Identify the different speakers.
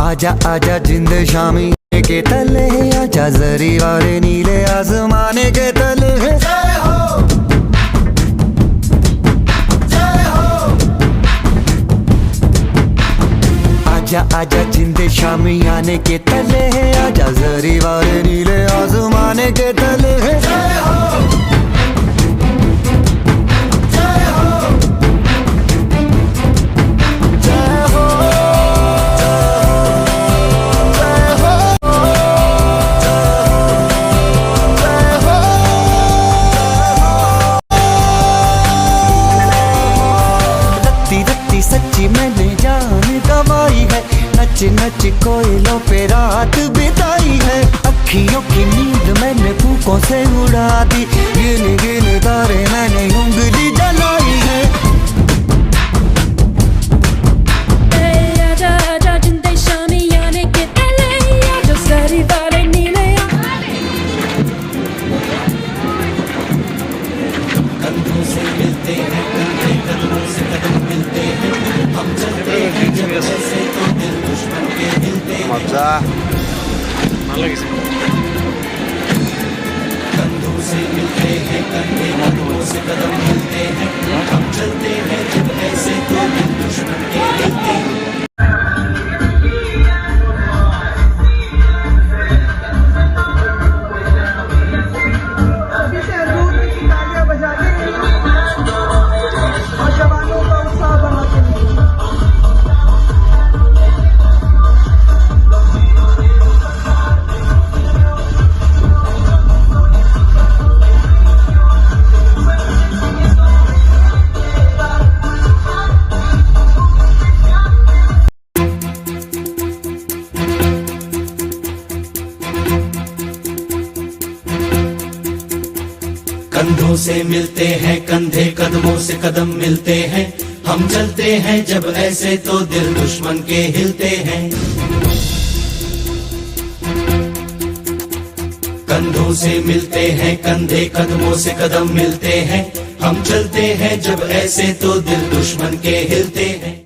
Speaker 1: आजा आजा जिंद शामी के तले, आजा जरी वाले नीले आसमाने के तले। जय हो, जय हो। आजा आजा जिंद शामी आने के तले, आजा जरी वाले नीले आसमाने के तले। जय हो, सच्ची मैंने जान गवाई है, नच नच कोयलों पे रात बिताई है। अखियों की नींद मैंने फूकों से उड़ा दी, गिन गिन तारे मैंने उंगली जलाई है।
Speaker 2: आजा आजा जिंदे शामी आने के तले, आजा सारी वाले नीले।
Speaker 3: कंधों से मिलते हैं कंधे, कदमों से कदम मिलते हैं, हम चलते हैं जब ऐसे तो दिल दुश्मन के हिलते हैं। कंधों से मिलते हैं कंधे, कदमों से कदम मिलते हैं, हम चलते हैं जब ऐसे तो दिल दुश्मन के हिलते हैं। कंधों से मिलते हैं कंधे, कदमों से कदम मिलते हैं, हम चलते हैं जब ऐसे तो दिल दुश्मन के हिलते हैं। कंधों से मिलते हैं कंधे, कदमों से कदम मिलते हैं, हम चलते हैं जब ऐसे तो दिल दुश्मन के हिलते हैं।